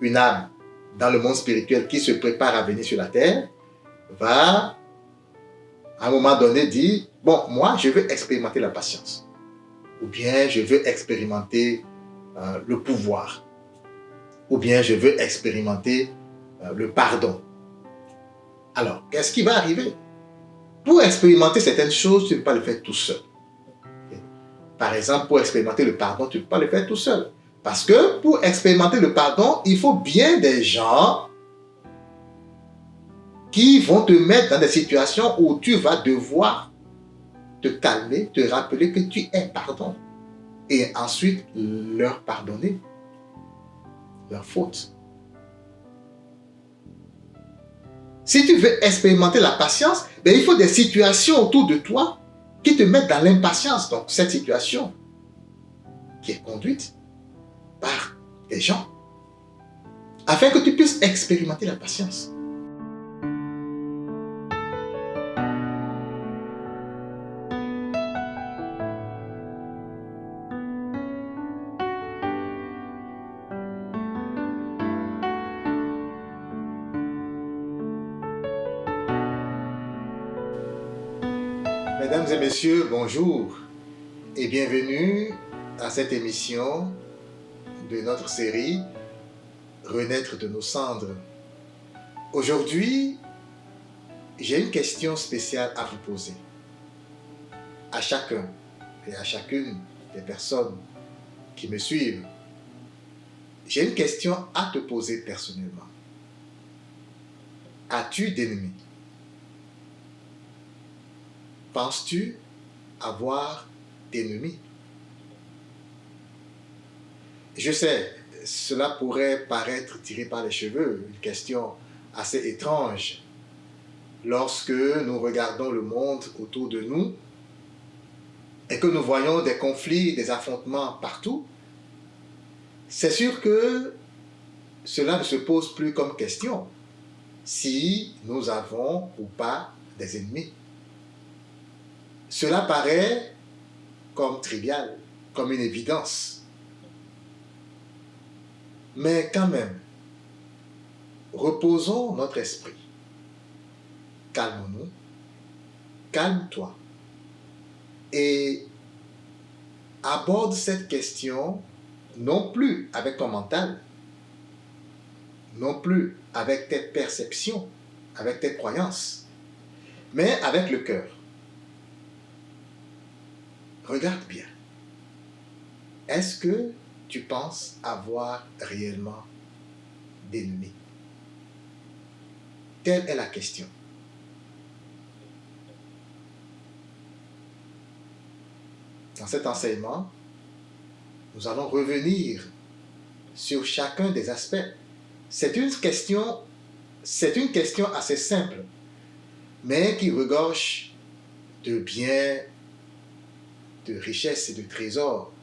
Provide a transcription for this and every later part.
une âme dans le monde spirituel qui se prépare à venir sur la terre va, à un moment donné, dire, bon, moi, je veux expérimenter la patience. Ou bien, je veux expérimenter le pouvoir. Ou bien, je veux expérimenter le pardon. Alors, qu'est-ce qui va arriver? Pour expérimenter certaines choses, tu ne peux pas le faire tout seul. Par exemple, pour expérimenter le pardon, tu ne peux pas le faire tout seul. Parce que pour expérimenter le pardon, il faut bien des gens qui vont te mettre dans des situations où tu vas devoir te calmer, te rappeler que tu es pardon. Et ensuite, leur pardonner leurs fautes. Si tu veux expérimenter la patience, ben, il faut des situations autour de toi qui te mettent dans l'impatience. Donc, cette situation qui est conduite par des gens, afin que tu puisses expérimenter la patience. Mesdames et messieurs, bonjour et bienvenue à cette émission de notre série Renaître de nos cendres. Aujourd'hui, j'ai une question spéciale à vous poser. À chacun et à chacune des personnes qui me suivent, j'ai une question à te poser personnellement. As-tu d'ennemis? Penses-tu avoir d'ennemis? Je sais, cela pourrait paraître tiré par les cheveux, une question assez étrange. Lorsque nous regardons le monde autour de nous et que nous voyons des conflits, des affrontements partout, c'est sûr que cela ne se pose plus comme question si nous avons ou pas des ennemis. Cela paraît comme trivial, comme une évidence. Mais quand même, reposons notre esprit. Calmons-nous, calme-toi et aborde cette question non plus avec ton mental, non plus avec tes perceptions, avec tes croyances, mais avec le cœur. Regarde bien. Est-ce que tu penses avoir réellement d'ennemis? Telle est la question. Dans cet enseignement, nous allons revenir sur chacun des aspects. C'est une question assez simple, mais qui regorge de biens, de richesses et de trésors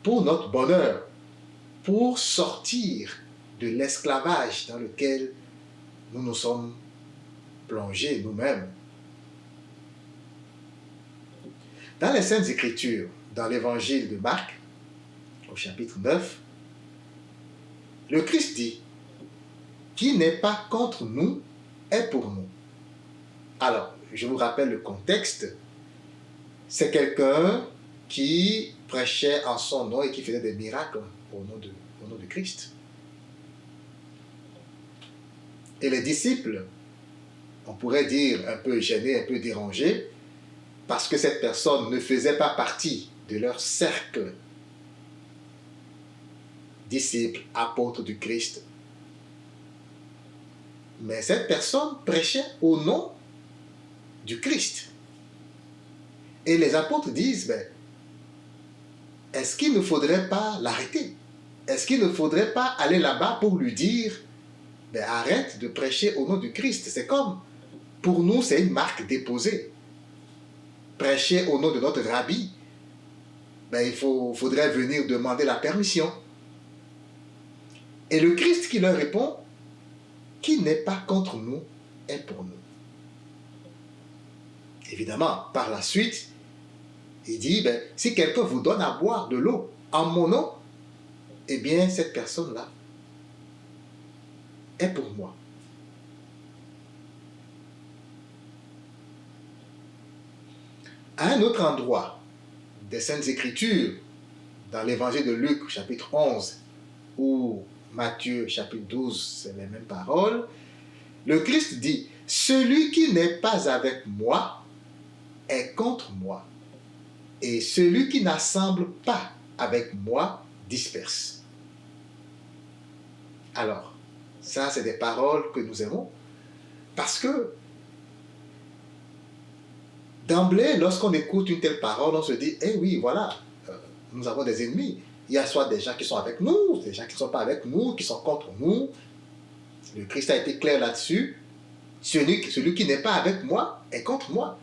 pour notre bonheur, pour sortir de l'esclavage dans lequel nous nous sommes plongés nous-mêmes. Dans les Saintes Écritures, dans l'évangile de Marc, au chapitre 9, le Christ dit « Qui n'est pas contre nous est pour nous ». Alors, je vous rappelle le contexte. C'est quelqu'un qui prêchait en son nom et qui faisait des miracles au nom de Christ. Et les disciples, on pourrait dire un peu gênés, un peu dérangés, parce que cette personne ne faisait pas partie de leur cercle. Disciples, apôtres du Christ. Mais cette personne prêchait au nom du Christ. Et les apôtres disent, est-ce qu'il ne faudrait pas l'arrêter? Est-ce qu'il ne faudrait pas aller là-bas pour lui dire, arrête de prêcher au nom du Christ? C'est comme, pour nous, c'est une marque déposée. Prêcher au nom de notre rabbi, il faudrait venir demander la permission. Et le Christ qui leur répond, qui n'est pas contre nous est pour nous. Évidemment, par la suite, il dit, si quelqu'un vous donne à boire de l'eau en mon nom, eh bien, cette personne-là est pour moi. À un autre endroit des Saintes Écritures, dans l'évangile de Luc, chapitre 11, ou Matthieu, chapitre 12, c'est les mêmes paroles, le Christ dit, « Celui qui n'est pas avec moi est contre moi, et celui qui n'assemble pas avec moi disperse. » Alors, ça, c'est des paroles que nous aimons, parce que d'emblée, lorsqu'on écoute une telle parole, on se dit, eh oui, voilà, nous avons des ennemis. Il y a soit des gens qui sont avec nous, des gens qui ne sont pas avec nous, qui sont contre nous. Le Christ a été clair là-dessus. Celui qui n'est pas avec moi est contre moi.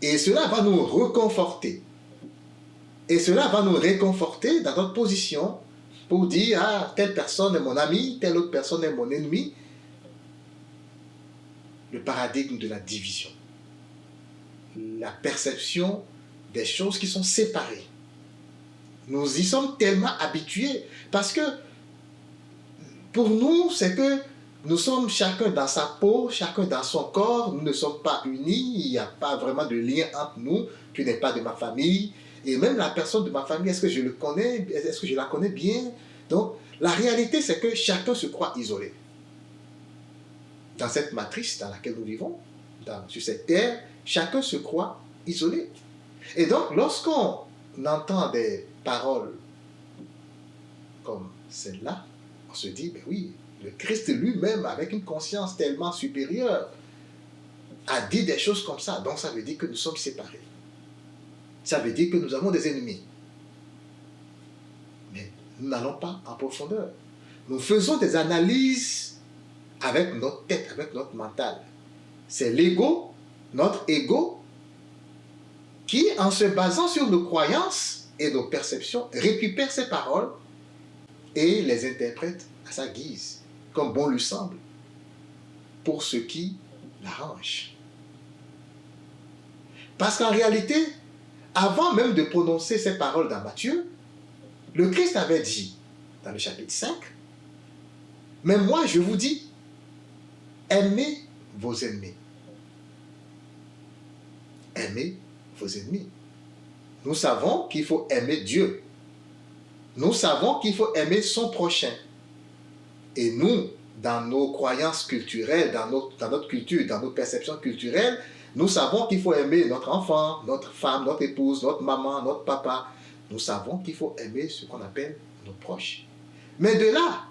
Et cela va nous reconforter. Et cela va nous réconforter dans notre position pour dire, ah, telle personne est mon ami, telle autre personne est mon ennemi. Le paradigme de la division. La perception des choses qui sont séparées. Nous y sommes tellement habitués parce que pour nous, c'est que nous sommes chacun dans sa peau, chacun dans son corps, nous ne sommes pas unis, il n'y a pas vraiment de lien entre nous, tu n'es pas de ma famille, et même la personne de ma famille, est-ce que je le connais, est-ce que je la connais bien? Donc, la réalité, c'est que chacun se croit isolé. Dans cette matrice dans laquelle nous vivons, sur cette terre, chacun se croit isolé. Et donc, lorsqu'on entend des paroles comme celle-là, on se dit, ben oui, le Christ lui-même, avec une conscience tellement supérieure, a dit des choses comme ça. Donc, ça veut dire que nous sommes séparés. Ça veut dire que nous avons des ennemis. Mais nous n'allons pas en profondeur. Nous faisons des analyses avec notre tête, avec notre mental. C'est l'ego, notre ego, qui, en se basant sur nos croyances et nos perceptions, récupère ces paroles et les interprète à sa guise, comme bon lui semble, pour ce qui l'arrange. Parce qu'en réalité, avant même de prononcer ces paroles dans Matthieu, le Christ avait dit, dans le chapitre 5, « Mais moi, je vous dis, aimez vos ennemis. » Aimez vos ennemis. Nous savons qu'il faut aimer Dieu. Nous savons qu'il faut aimer son prochain. Et nous, dans nos croyances culturelles, dans notre culture, dans nos perceptions culturelles, nous savons qu'il faut aimer notre enfant, notre femme, notre épouse, notre maman, notre papa. Nous savons qu'il faut aimer ce qu'on appelle nos proches. Mais de là,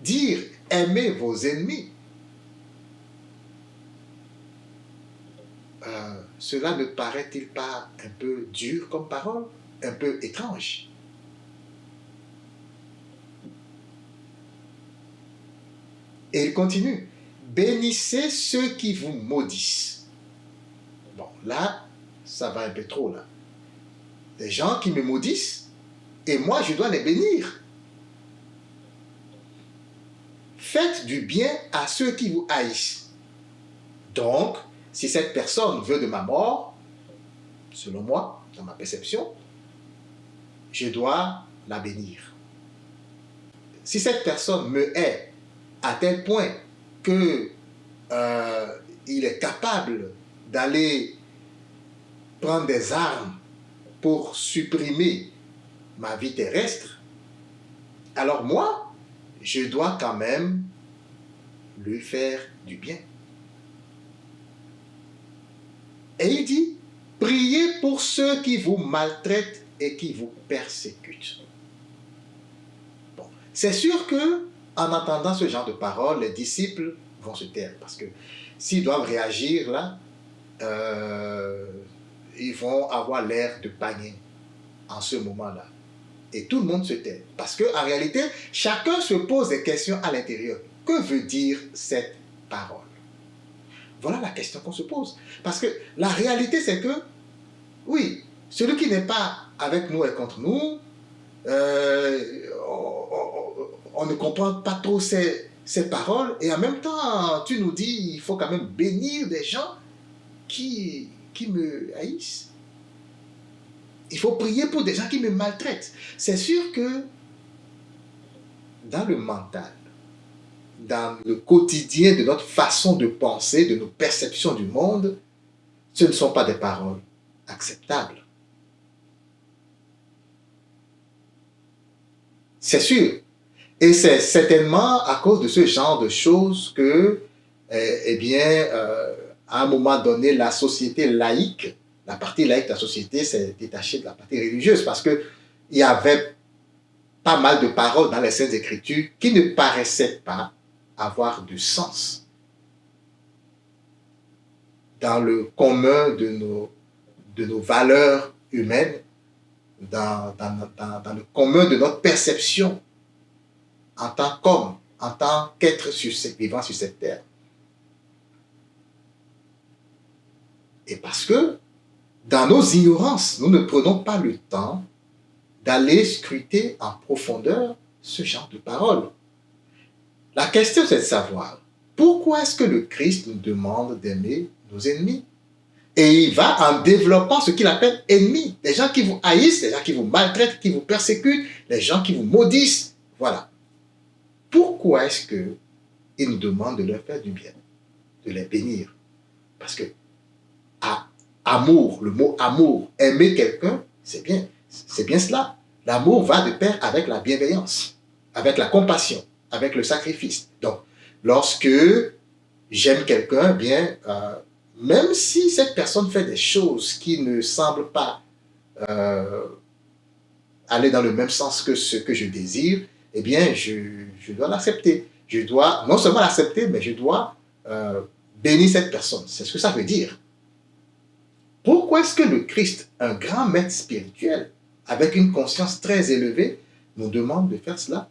dire aimez vos ennemis, cela ne paraît-il pas un peu dur comme parole, un peu étrange? Et il continue, bénissez ceux qui vous maudissent. Bon, là, ça va un peu trop, là. Les gens qui me maudissent, et moi, je dois les bénir. Faites du bien à ceux qui vous haïssent. Donc, si cette personne veut de ma mort, selon moi, dans ma perception, je dois la bénir. Si cette personne me hait à tel point que il est capable d'aller prendre des armes pour supprimer ma vie terrestre, alors moi, je dois quand même lui faire du bien. Et il dit, priez pour ceux qui vous maltraitent et qui vous persécutent. Bon, c'est sûr que en entendant ce genre de paroles, les disciples vont se taire, parce que s'ils doivent réagir là, ils vont avoir l'air de panier en ce moment-là. Et tout le monde se tait. Parce qu'en réalité, chacun se pose des questions à l'intérieur. Que veut dire cette parole? Voilà la question qu'on se pose. Parce que la réalité, c'est que, oui, celui qui n'est pas avec nous est contre nous. On ne comprend pas trop ces paroles. Et en même temps, tu nous dis, il faut quand même bénir des gens qui me haïssent. Il faut prier pour des gens qui me maltraitent. C'est sûr que dans le mental, dans le quotidien de notre façon de penser, de nos perceptions du monde, ce ne sont pas des paroles acceptables. C'est sûr. Et c'est certainement à cause de ce genre de choses que, à un moment donné, la société laïque, la partie laïque de la société s'est détachée de la partie religieuse parce qu'il y avait pas mal de paroles dans les Saintes Écritures qui ne paraissaient pas avoir de sens dans le commun de nos valeurs humaines, dans le commun de notre perception en tant qu'homme, en tant qu'être vivant sur cette terre. Et parce que, dans nos ignorances, nous ne prenons pas le temps d'aller scruter en profondeur ce genre de paroles. La question, c'est de savoir, pourquoi est-ce que le Christ nous demande d'aimer nos ennemis? Et il va en développant ce qu'il appelle ennemis. Les gens qui vous haïssent, les gens qui vous maltraitent, qui vous persécutent, les gens qui vous maudissent. Voilà. Pourquoi est-ce qu'il nous demande de leur faire du bien, de les bénir? Parce que amour, le mot amour, aimer quelqu'un, c'est bien cela. L'amour va de pair avec la bienveillance, avec la compassion, avec le sacrifice. Donc, lorsque j'aime quelqu'un, même si cette personne fait des choses qui ne semblent pas aller dans le même sens que ce que je désire, je dois l'accepter. Je dois non seulement l'accepter, mais je dois bénir cette personne. C'est ce que ça veut dire. Pourquoi est-ce que le Christ, un grand maître spirituel, avec une conscience très élevée, nous demande de faire cela?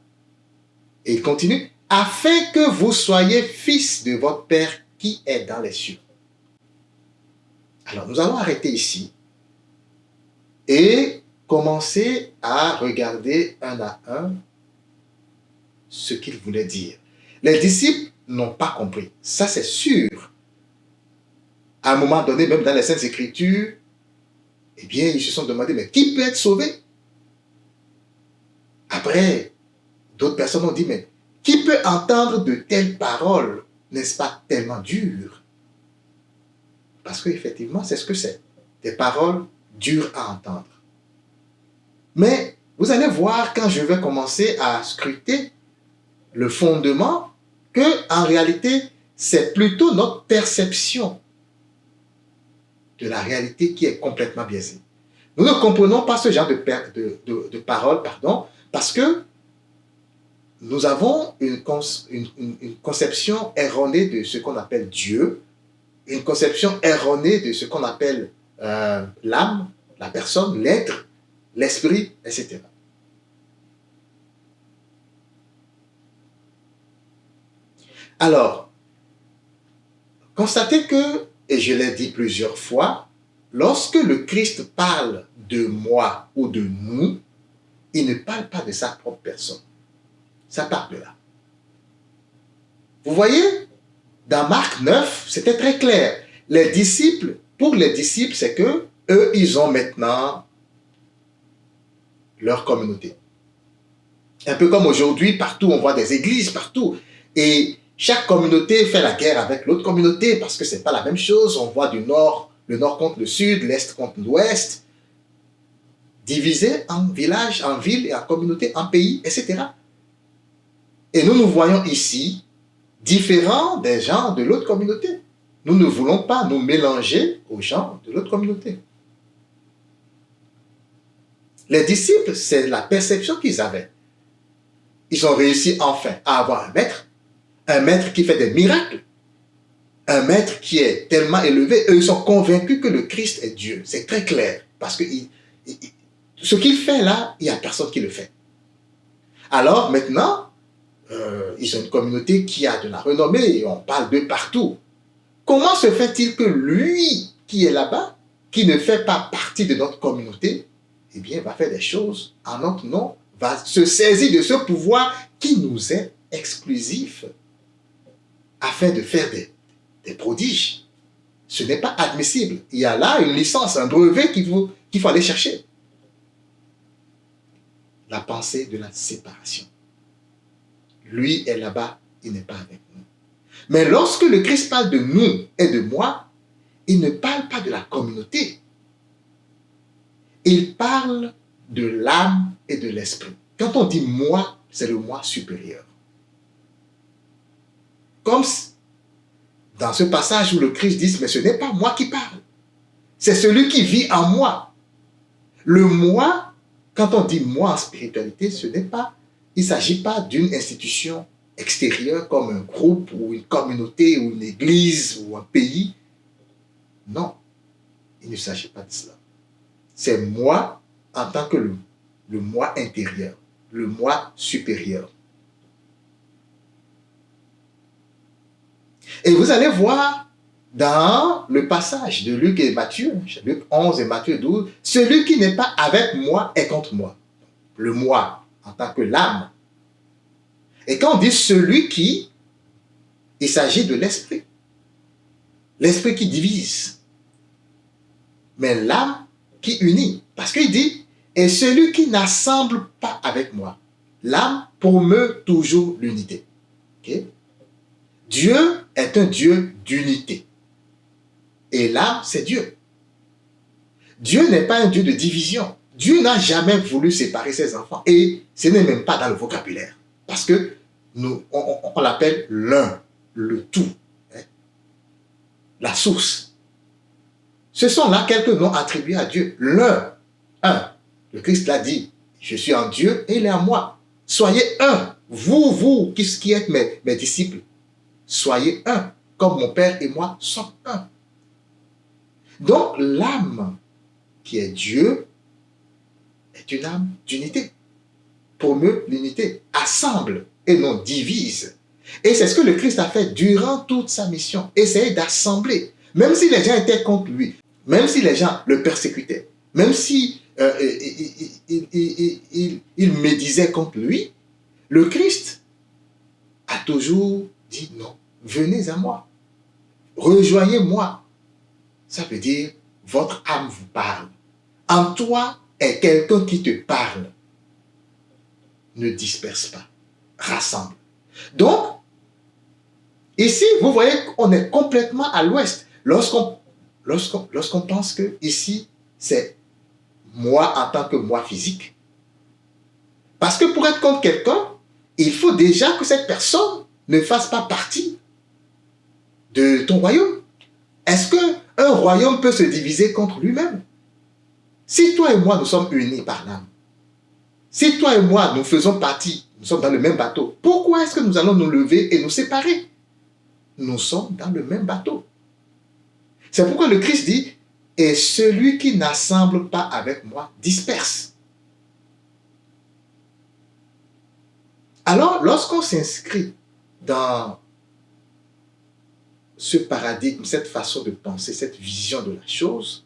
Et il continue, afin que vous soyez fils de votre Père qui est dans les cieux. Alors, nous allons arrêter ici et commencer à regarder un à un ce qu'il voulait dire. Les disciples n'ont pas compris, ça c'est sûr. À un moment donné, même dans les Saintes Écritures, ils se sont demandé, mais qui peut être sauvé? Après, d'autres personnes ont dit, mais qui peut entendre de telles paroles? N'est-ce pas tellement dur? Parce qu'effectivement, c'est ce que c'est. Des paroles dures à entendre. Mais vous allez voir, quand je vais commencer à scruter le fondement, que en réalité, c'est plutôt notre perception de la réalité qui est complètement biaisée. Nous ne comprenons pas ce genre de paroles, parce que nous avons une conception erronée de ce qu'on appelle Dieu, une conception erronée de ce qu'on appelle l'âme, la personne, l'être, l'esprit, etc. Alors, constatez que, et je l'ai dit plusieurs fois, lorsque le Christ parle de moi ou de nous, il ne parle pas de sa propre personne. Ça part de là. Vous voyez, dans Marc 9, c'était très clair. Les disciples, pour les disciples, c'est que eux, ils ont maintenant leur communauté. Un peu comme aujourd'hui, partout, on voit des églises, partout. Et chaque communauté fait la guerre avec l'autre communauté parce que ce n'est pas la même chose. On voit du nord, le nord contre le sud, l'est contre l'ouest, divisés en villages, en villes et en communautés, en pays, etc. Et nous voyons ici différents des gens de l'autre communauté. Nous ne voulons pas nous mélanger aux gens de l'autre communauté. Les disciples, c'est la perception qu'ils avaient. Ils ont réussi enfin à avoir un maître qui fait des miracles, un maître qui est tellement élevé. Eux, ils sont convaincus que le Christ est Dieu. C'est très clair. Parce que ce qu'il fait là, il n'y a personne qui le fait. Alors maintenant, ils ont une communauté qui a de la renommée et on parle d'eux partout. Comment se fait-il que lui qui est là-bas, qui ne fait pas partie de notre communauté, va faire des choses en notre nom, va se saisir de ce pouvoir qui nous est exclusif afin de faire des prodiges? Ce n'est pas admissible. Il y a là une licence, un brevet qu'il faut aller chercher. La pensée de la séparation. Lui est là-bas, il n'est pas avec nous. Mais lorsque le Christ parle de nous et de moi, il ne parle pas de la communauté. Il parle de l'âme et de l'esprit. Quand on dit moi, c'est le moi supérieur. Comme dans ce passage où le Christ dit, mais ce n'est pas moi qui parle. C'est celui qui vit en moi. Le moi, quand on dit moi en spiritualité, il ne s'agit pas d'une institution extérieure comme un groupe ou une communauté ou une église ou un pays. Non, il ne s'agit pas de cela. C'est moi en tant que le moi intérieur, le moi supérieur. Et vous allez voir dans le passage de Luc et Matthieu, Luc 11 et Matthieu 12, celui qui n'est pas avec moi est contre moi. Le moi en tant que l'âme. Et quand on dit celui qui, il s'agit de l'esprit. L'esprit qui divise. Mais l'âme qui unit. Parce qu'il dit, et celui qui n'assemble pas avec moi. L'âme promeut toujours l'unité. Okay? Dieu est un Dieu d'unité. Et l'âme, c'est Dieu. Dieu n'est pas un Dieu de division. Dieu n'a jamais voulu séparer ses enfants. Et ce n'est même pas dans le vocabulaire. Parce que on l'appelle l'un, le tout. Hein? La source. Ce sont là quelques noms attribués à Dieu. L'un, un. Le Christ l'a dit. Je suis en Dieu et il est en moi. Soyez un. Vous qui êtes mes disciples. Soyez un. Comme mon Père et moi sommes un. Donc l'âme qui est Dieu est une âme d'unité. Promeut l'unité. Assemble et non divise. Et c'est ce que le Christ a fait durant toute sa mission. Essayer d'assembler. Même si les gens étaient contre lui. Même si les gens le persécutaient. Même si il médisait contre lui. Le Christ a toujours dit non. Venez à moi. Rejoignez-moi. Ça veut dire votre âme vous parle. En toi est quelqu'un qui te parle. Ne disperse pas. Rassemble. Donc, ici, vous voyez qu'on est complètement à l'ouest. Lorsqu'on pense que ici, c'est moi en tant que moi physique. Parce que pour être contre quelqu'un, il faut déjà que cette personne ne fasse pas partie de ton royaume. Est-ce qu'un royaume peut se diviser contre lui-même? Si toi et moi, nous sommes unis par l'âme, si toi et moi, nous faisons partie, nous sommes dans le même bateau, pourquoi est-ce que nous allons nous lever et nous séparer? Nous sommes dans le même bateau. C'est pourquoi le Christ dit, et celui qui n'assemble pas avec moi disperse. Alors, lorsqu'on s'inscrit dans ce paradigme, cette façon de penser, cette vision de la chose,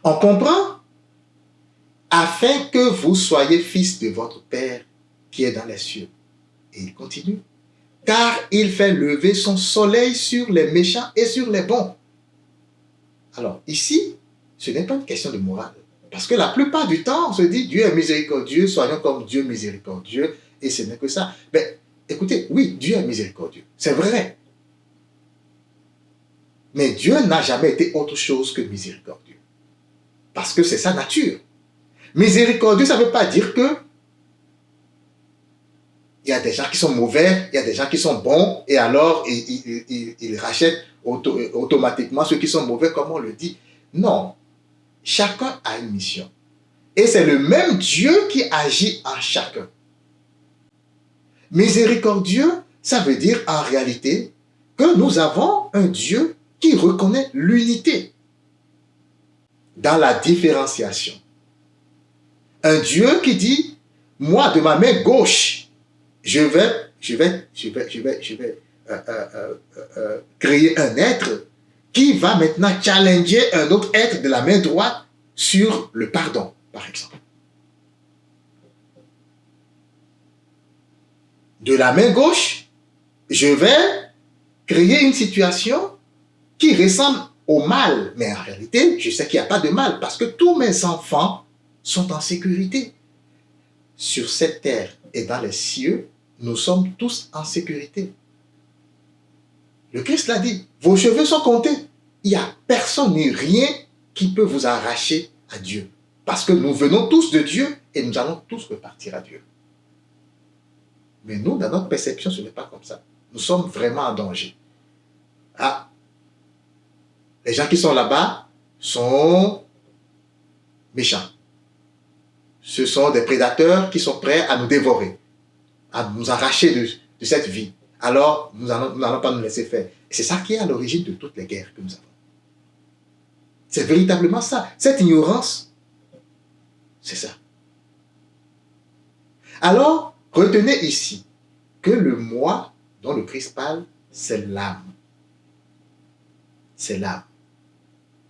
on comprend afin que vous soyez fils de votre Père qui est dans les cieux. Et il continue. Car il fait lever son soleil sur les méchants et sur les bons. Alors, ici, ce n'est pas une question de morale. Parce que la plupart du temps, on se dit Dieu est miséricordieux, soyons comme Dieu miséricordieux, et ce n'est que ça. Mais écoutez, oui, Dieu est miséricordieux. C'est vrai. Mais Dieu n'a jamais été autre chose que miséricordieux. Parce que c'est sa nature. Miséricordieux, ça ne veut pas dire que il y a des gens qui sont mauvais, il y a des gens qui sont bons, et alors il rachète automatiquement ceux qui sont mauvais, comme on le dit. Non. Chacun a une mission. Et c'est le même Dieu qui agit en chacun. Miséricordieux, ça veut dire en réalité que nous avons un Dieu qui reconnaît l'unité dans la différenciation. Un Dieu qui dit, moi de ma main gauche, je vais créer un être qui va maintenant challenger un autre être de la main droite sur le pardon, par exemple. De la main gauche, je vais créer une situation qui ressemble au mal. Mais en réalité, je sais qu'il n'y a pas de mal parce que tous mes enfants sont en sécurité. Sur cette terre et dans les cieux, nous sommes tous en sécurité. Le Christ l'a dit, vos cheveux sont comptés. Il n'y a personne ni rien qui peut vous arracher à Dieu. Parce que nous venons tous de Dieu et nous allons tous repartir à Dieu. Mais nous, dans notre perception, ce n'est pas comme ça. Nous sommes vraiment en danger. Ah, les gens qui sont là-bas sont méchants. Ce sont des prédateurs qui sont prêts à nous dévorer, à nous arracher de cette vie. Alors, nous n'allons pas nous laisser faire. Et c'est ça qui est à l'origine de toutes les guerres que nous avons. C'est véritablement ça. Cette ignorance, c'est ça. Alors, retenez ici que le moi dont le Christ parle, c'est l'âme. C'est l'âme.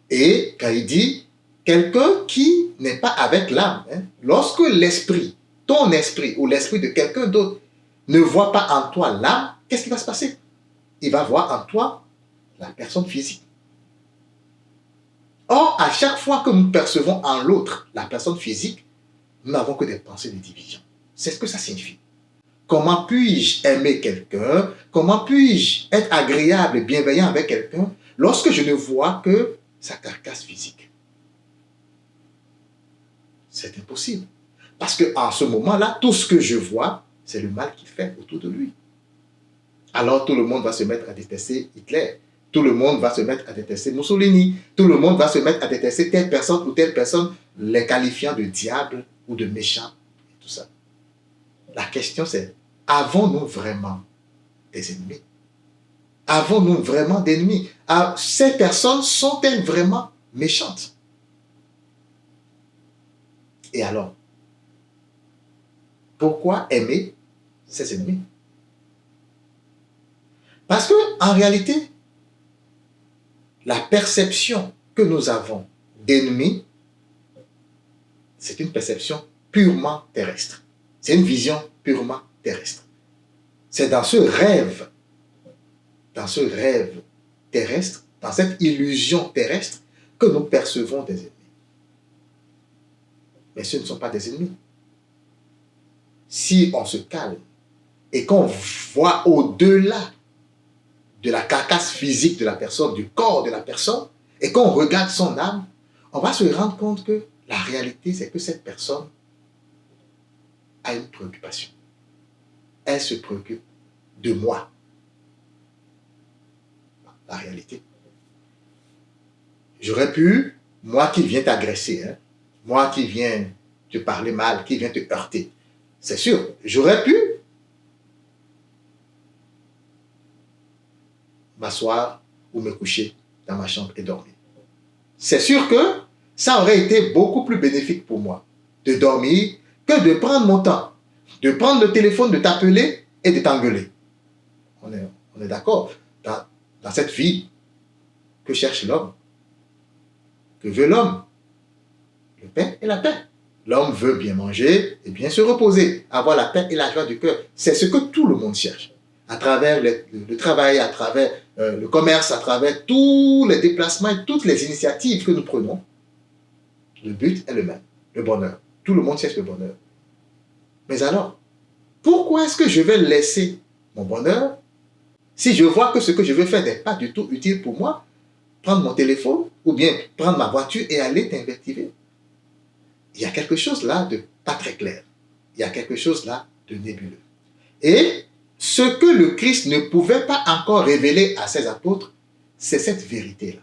Et quand il dit, quelqu'un qui n'est pas avec l'âme, lorsque l'esprit, ton esprit ou l'esprit de quelqu'un d'autre ne voit pas en toi l'âme, qu'est-ce qui va se passer? Il va voir en toi la personne physique. Or, à chaque fois que nous percevons en l'autre la personne physique, nous n'avons que des pensées de division. C'est ce que ça signifie. Comment puis-je aimer quelqu'un? Comment puis-je être agréable et bienveillant avec quelqu'un lorsque je ne vois que sa carcasse physique? C'est impossible. Parce qu'en ce moment-là, tout ce que je vois, c'est le mal qu'il fait autour de lui. Alors tout le monde va se mettre à détester Hitler. Tout le monde va se mettre à détester Mussolini. Tout le monde va se mettre à détester telle personne ou telle personne, les qualifiant de diable ou de méchant. Et tout ça. La question c'est, avons-nous vraiment des ennemis? Avons-nous vraiment d'ennemis? Ces personnes sont-elles vraiment méchantes? Et alors, pourquoi aimer ses ennemis? Parce que, en réalité, la perception que nous avons d'ennemis, c'est une perception purement terrestre. C'est une vision purement terrestre. C'est dans ce rêve terrestre, dans cette illusion terrestre, que nous percevons des ennemis. Mais ce ne sont pas des ennemis. Si on se calme et qu'on voit au-delà de la carcasse physique de la personne, du corps de la personne, et qu'on regarde son âme, on va se rendre compte que la réalité, c'est que cette personne a une préoccupation. Elle se préoccupe de moi. La réalité. J'aurais pu, moi qui viens t'agresser, moi qui viens te parler mal, qui viens te heurter, c'est sûr, j'aurais pu m'asseoir ou me coucher dans ma chambre et dormir. C'est sûr que ça aurait été beaucoup plus bénéfique pour moi de dormir que de prendre mon temps, de prendre le téléphone, de t'appeler et de t'engueuler. On est d'accord. Dans cette vie que cherche l'homme, que veut l'homme, le pain et la paix. L'homme veut bien manger et bien se reposer, avoir la paix et la joie du cœur. C'est ce que tout le monde cherche. À travers le travail, à travers le commerce, à travers tous les déplacements et toutes les initiatives que nous prenons, le but est le même, le bonheur. Tout le monde cherche le bonheur. Mais alors, pourquoi est-ce que je vais laisser mon bonheur si je vois que ce que je veux faire n'est pas du tout utile pour moi? Prendre mon téléphone ou bien prendre ma voiture et aller t'invectiver. Il y a quelque chose là de pas très clair. Il y a quelque chose là de nébuleux. Et ce que le Christ ne pouvait pas encore révéler à ses apôtres, c'est cette vérité-là.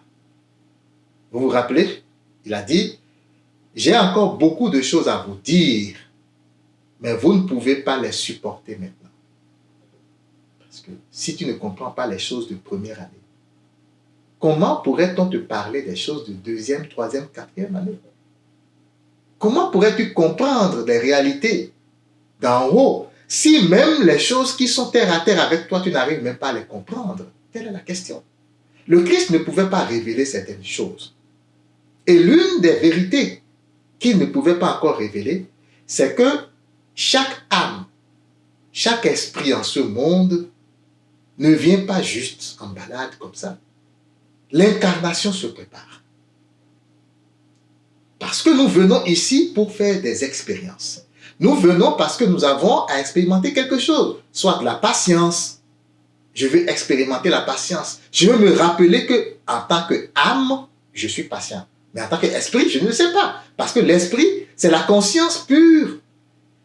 Vous vous rappelez? Il a dit, j'ai encore beaucoup de choses à vous dire, mais vous ne pouvez pas les supporter maintenant. Parce que si tu ne comprends pas les choses de première année, comment pourrait-on te parler des choses de deuxième, troisième, quatrième année? Comment pourrais-tu comprendre les réalités d'en haut si même les choses qui sont terre à terre avec toi, tu n'arrives même pas à les comprendre? Telle est la question. Le Christ ne pouvait pas révéler certaines choses. Et l'une des vérités qu'il ne pouvait pas encore révéler, c'est que chaque âme, chaque esprit en ce monde ne vient pas juste en balade comme ça. L'incarnation se prépare. Parce que nous venons ici pour faire des expériences. Nous venons parce que nous avons à expérimenter quelque chose. soit de la patience. Je veux expérimenter la patience. Je veux me rappeler que en tant qu'âme, je suis patient. Mais en tant qu'esprit, je ne le sais pas. Parce que l'esprit, c'est la conscience pure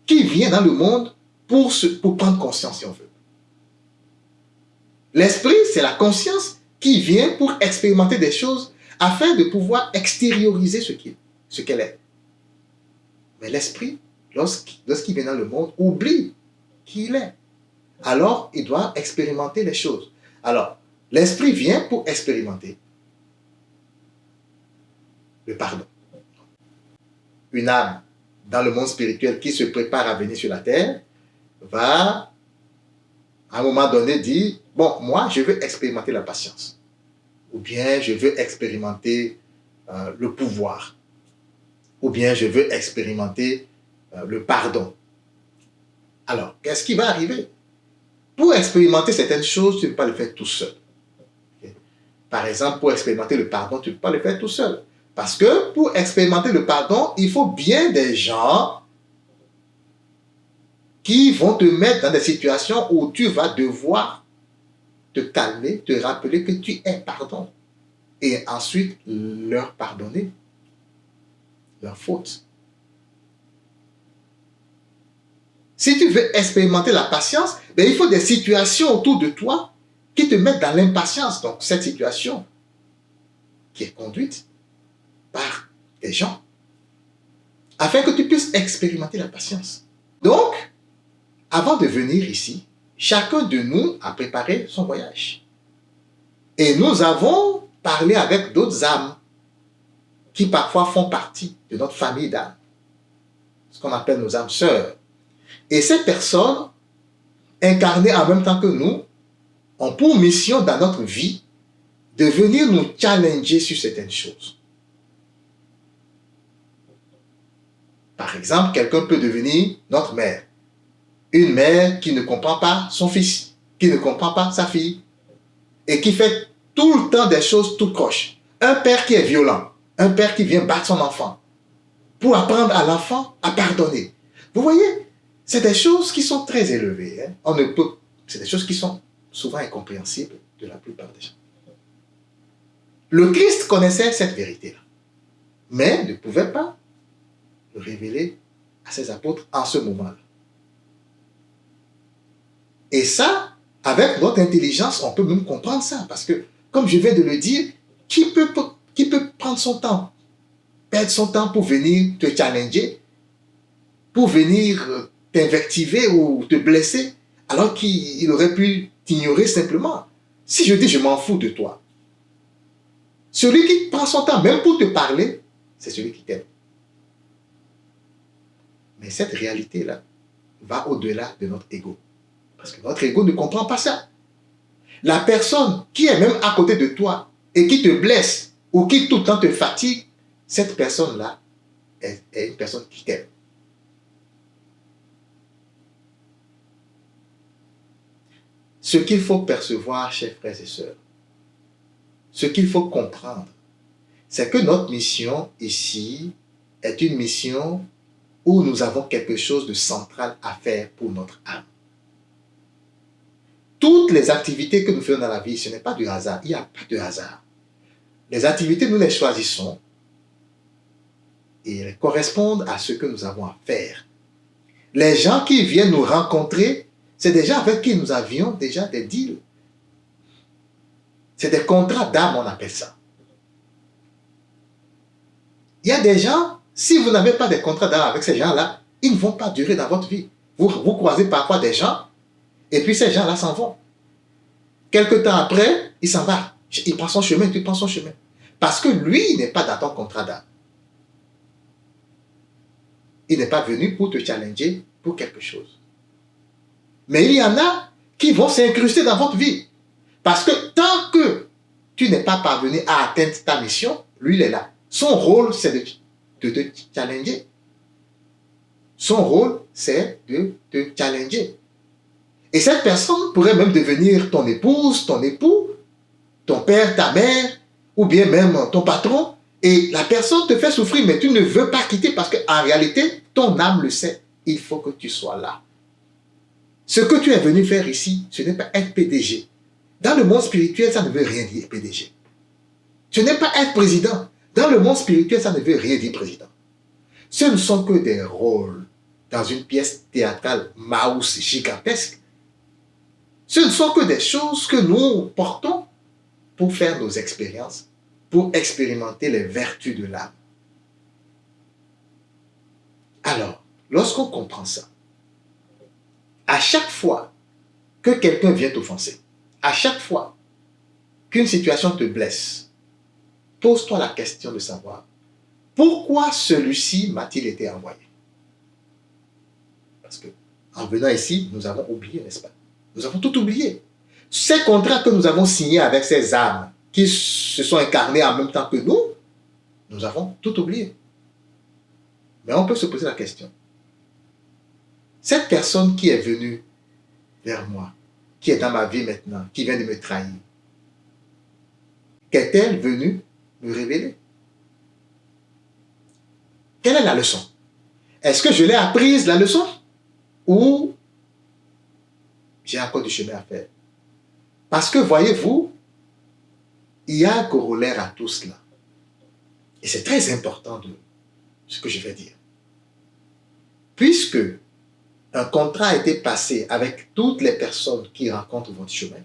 qui vient dans le monde pour prendre conscience, si on veut. L'esprit, c'est la conscience qui vient pour expérimenter des choses afin de pouvoir extérioriser ce qu'elle est. Mais l'esprit, lorsqu'il vient dans le monde, oublie qui il est. Alors, il doit expérimenter les choses. Alors, l'esprit vient pour expérimenter le pardon. Une âme dans le monde spirituel qui se prépare à venir sur la terre va, à un moment donné, dire, bon, moi, je veux expérimenter la patience. Ou bien, je veux expérimenter le pouvoir. Ou bien, je veux expérimenter le pardon. Alors, qu'est-ce qui va arriver? Pour expérimenter certaines choses, tu ne peux pas le faire tout seul. Okay? Par exemple, pour expérimenter le pardon, tu ne peux pas le faire tout seul. Parce que pour expérimenter le pardon, il faut bien des gens qui vont te mettre dans des situations où tu vas devoir te calmer, te rappeler que tu es pardon. Et ensuite, leur pardonner leurs fautes. Si tu veux expérimenter la patience, ben il faut des situations autour de toi qui te mettent dans l'impatience. Donc, cette situation qui est conduite par des gens, afin que tu puisses expérimenter la patience. Donc, avant de venir ici, chacun de nous a préparé son voyage. Et nous avons parlé avec d'autres âmes qui parfois font partie de notre famille d'âmes, ce qu'on appelle nos âmes sœurs. Et ces personnes, incarnées en même temps que nous, ont pour mission dans notre vie de venir nous challenger sur certaines choses. Par exemple, quelqu'un peut devenir notre mère. Une mère qui ne comprend pas son fils, qui ne comprend pas sa fille, et qui fait tout le temps des choses tout croche. Un père qui est violent, un père qui vient battre son enfant, pour apprendre à l'enfant à pardonner. Vous voyez, c'est des choses qui sont très élevées. Hein? C'est des choses qui sont souvent incompréhensibles de la plupart des gens. Le Christ connaissait cette vérité-là, mais ne pouvait pas le révéler à ses apôtres en ce moment-là. Et ça, avec notre intelligence, on peut même comprendre ça, parce que, comme je viens de le dire, qui peut prendre son temps, perdre son temps pour venir te challenger, pour venir t'invectiver ou te blesser, alors qu'il aurait pu t'ignorer simplement. Si je dis je m'en fous de toi, celui qui prend son temps même pour te parler, c'est celui qui t'aime. Mais cette réalité-là va au-delà de notre ego. Parce que notre ego ne comprend pas ça. La personne qui est même à côté de toi et qui te blesse ou qui tout le temps te fatigue, cette personne-là est une personne qui t'aime. Ce qu'il faut percevoir, chers frères et sœurs, ce qu'il faut comprendre, c'est que notre mission ici est une mission où nous avons quelque chose de central à faire pour notre âme. Toutes les activités que nous faisons dans la vie, ce n'est pas du hasard. Il n'y a pas de hasard. Les activités, nous les choisissons et elles correspondent à ce que nous avons à faire. Les gens qui viennent nous rencontrer, c'est des gens avec qui nous avions déjà des deals. C'est des contrats d'âme, on appelle ça. Il y a des gens, si vous n'avez pas de contrats d'âme avec ces gens-là, ils ne vont pas durer dans votre vie. Vous croisez parfois des gens, et puis ces gens-là s'en vont. Quelque temps après, il s'en va. Il prend son chemin, tu prends son chemin. Parce que lui, il n'est pas dans ton contrat d'âme. Il n'est pas venu pour te challenger pour quelque chose. Mais il y en a qui vont s'incruster dans votre vie. Parce que tant que tu n'es pas parvenu à atteindre ta mission, lui, il est là. Son rôle, c'est de te challenger. Son rôle, c'est de te challenger. Et cette personne pourrait même devenir ton épouse, ton époux, ton père, ta mère, ou bien même ton patron. Et la personne te fait souffrir, mais tu ne veux pas quitter parce qu'en réalité, ton âme le sait. Il faut que tu sois là. Ce que tu es venu faire ici, ce n'est pas être PDG. Dans le monde spirituel, ça ne veut rien dire PDG. Ce n'est pas être président. Dans le monde spirituel, ça ne veut rien dire président. Ce ne sont que des rôles dans une pièce théâtrale mouse gigantesque. Ce ne sont que des choses que nous portons pour faire nos expériences, pour expérimenter les vertus de l'âme. Alors, lorsqu'on comprend ça, à chaque fois que quelqu'un vient t'offenser, à chaque fois qu'une situation te blesse, pose-toi la question de savoir pourquoi celui-ci m'a-t-il été envoyé? Parce que en venant ici, nous avons oublié, n'est-ce pas? Nous avons tout oublié. Ces contrats que nous avons signés avec ces âmes qui se sont incarnées en même temps que nous avons tout oublié. Mais on peut se poser la question. Cette personne qui est venue vers moi, qui est dans ma vie maintenant, qui vient de me trahir, qu'est-elle venue me révéler? Quelle est la leçon? Est-ce que je l'ai apprise, la leçon? Ou j'ai encore du chemin à faire? Parce que, voyez-vous, il y a un corollaire à tout cela. Et c'est très important de ce que je vais dire. Puisque un contrat a été passé avec toutes les personnes qui rencontrent votre chemin,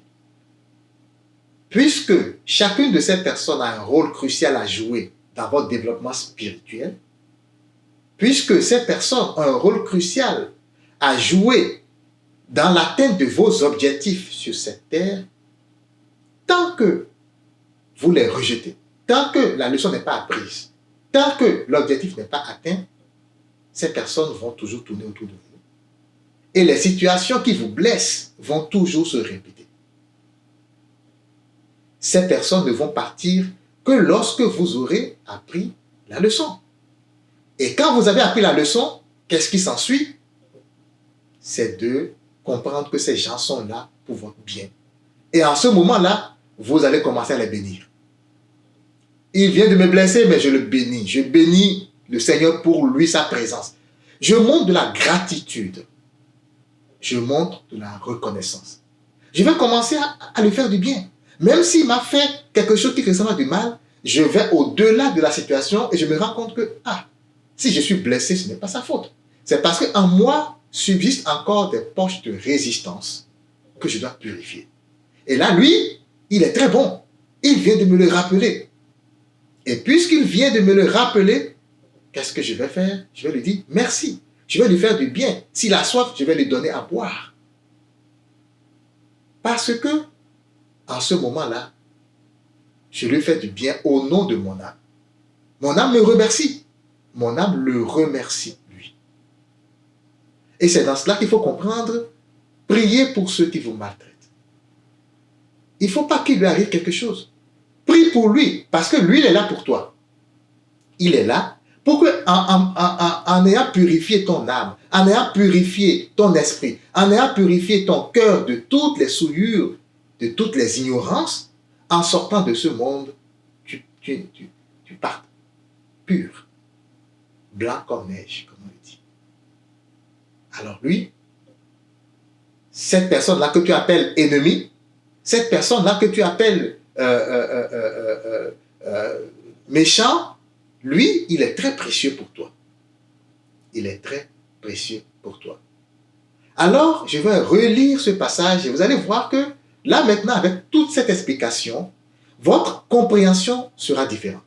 puisque chacune de ces personnes a un rôle crucial à jouer dans votre développement spirituel, puisque ces personnes ont un rôle crucial à jouer dans l'atteinte de vos objectifs sur cette terre, tant que vous les rejetez, tant que la leçon n'est pas apprise, tant que l'objectif n'est pas atteint, ces personnes vont toujours tourner autour de vous. Et les situations qui vous blessent vont toujours se répéter. Ces personnes ne vont partir que lorsque vous aurez appris la leçon. Et quand vous avez appris la leçon, qu'est-ce qui s'ensuit? C'est de comprendre que ces gens sont là pour votre bien. Et en ce moment-là, vous allez commencer à les bénir. Il vient de me blesser, mais je le bénis. Je bénis le Seigneur pour lui, sa présence. Je montre de la gratitude. Je montre de la reconnaissance. Je vais commencer à lui faire du bien. Même s'il m'a fait quelque chose qui ressemble à du mal, je vais au-delà de la situation et je me rends compte que, si je suis blessé, ce n'est pas sa faute. C'est parce qu'en moi subsistent encore des poches de résistance que je dois purifier. Et là, lui, il est très bon. Il vient de me le rappeler. Et puisqu'il vient de me le rappeler, qu'est-ce que je vais faire? Je vais lui dire merci. Je vais lui faire du bien. S'il a soif, je vais lui donner à boire. Parce que, en ce moment-là, je lui fais du bien au nom de mon âme. Mon âme me remercie. Mon âme le remercie, lui. Et c'est dans cela qu'il faut comprendre, priez pour ceux qui vous maltraitent. Il ne faut pas qu'il lui arrive quelque chose. Prie pour lui, parce que lui, il est là pour toi. Il est là pour que, en ayant purifié ton âme, en ayant purifié ton esprit, en ayant purifié ton cœur de toutes les souillures, de toutes les ignorances, en sortant de ce monde, tu partes pur, blanc comme neige, comme on le dit. Alors lui, cette personne-là que tu appelles ennemi, cette personne-là que tu appelles méchant, lui, il est très précieux pour toi. Il est très précieux pour toi. Alors, je vais relire ce passage et vous allez voir que là maintenant, avec toute cette explication, votre compréhension sera différente.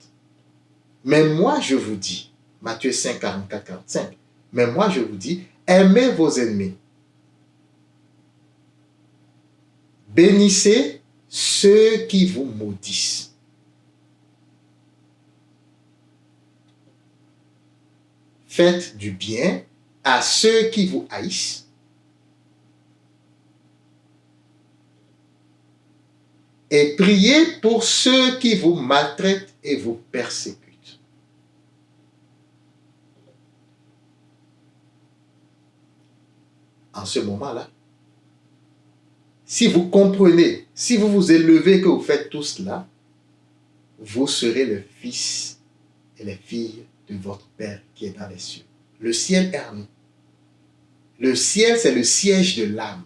Mais moi, je vous dis, Matthieu 5, 44, 45, mais moi, je vous dis, aimez vos ennemis. Bénissez ceux qui vous maudissent. Faites du bien à ceux qui vous haïssent. Et priez pour ceux qui vous maltraitent et vous persécutent. En ce moment-là, si vous comprenez, si vous vous élevez que vous faites tout cela, vous serez le fils et les filles de votre Père qui est dans les cieux. Le ciel est en nous. Le ciel, c'est le siège de l'âme.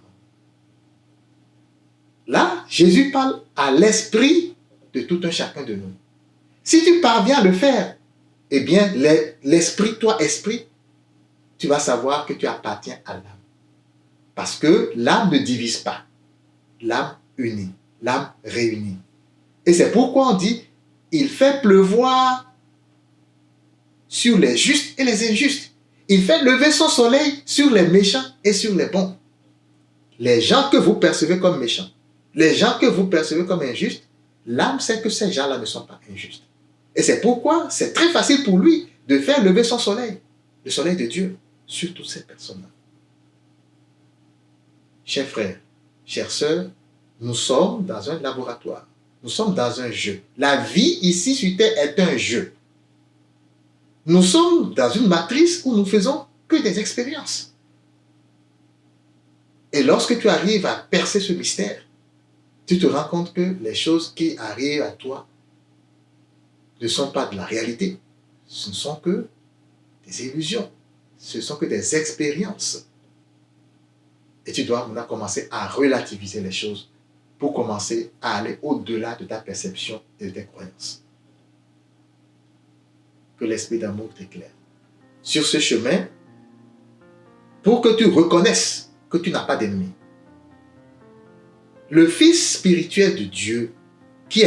Là, Jésus parle à l'esprit de tout un chacun de nous. Si tu parviens à le faire, eh bien, l'esprit, toi, esprit, tu vas savoir que tu appartiens à l'âme. Parce que l'âme ne divise pas. L'âme unit, l'âme réunie. Et c'est pourquoi on dit, il fait pleuvoir sur les justes et les injustes. Il fait lever son soleil sur les méchants et sur les bons. Les gens que vous percevez comme méchants, les gens que vous percevez comme injustes, l'âme sait que ces gens-là ne sont pas injustes. Et c'est pourquoi c'est très facile pour lui de faire lever son soleil, le soleil de Dieu, sur toutes ces personnes-là. Chers frères, chères sœurs, nous sommes dans un laboratoire. Nous sommes dans un jeu. La vie ici sur Terre est un jeu. Nous sommes dans une matrice où nous faisons que des expériences. Et lorsque tu arrives à percer ce mystère, tu te rends compte que les choses qui arrivent à toi ne sont pas de la réalité. Ce ne sont que des illusions. Ce ne sont que des expériences. Et tu dois maintenant commencer à relativiser les choses pour commencer à aller au-delà de ta perception et de tes croyances. Que l'esprit d'amour t'éclaire. Sur ce chemin, pour que tu reconnaisses que tu n'as pas d'ennemi. Le Fils spirituel de Dieu qui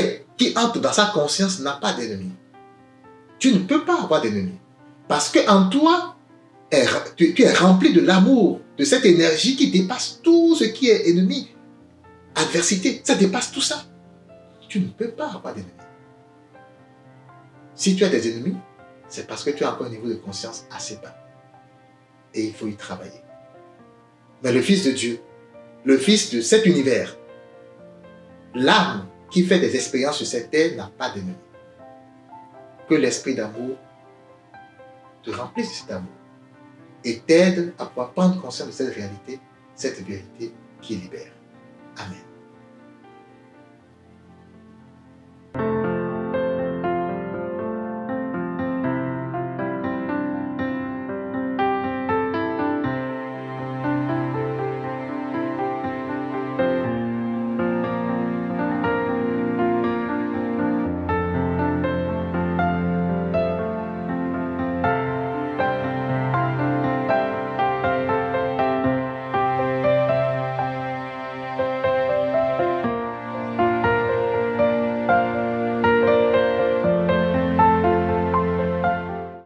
entre dans sa conscience n'a pas d'ennemi. Tu ne peux pas avoir d'ennemi. Parce qu'en toi, tu es rempli de l'amour, de cette énergie qui dépasse tout ce qui est ennemi, adversité. Ça dépasse tout ça. Tu ne peux pas avoir d'ennemis. Si tu as des ennemis, c'est parce que tu as encore un niveau de conscience assez bas. Et il faut y travailler. Mais le Fils de Dieu, le Fils de cet univers, l'âme qui fait des expériences sur cette terre n'a pas d'ennemis. Que l'esprit d'amour te remplisse de cet amour et t'aide à pouvoir prendre conscience de cette réalité, cette vérité qui libère. Amen.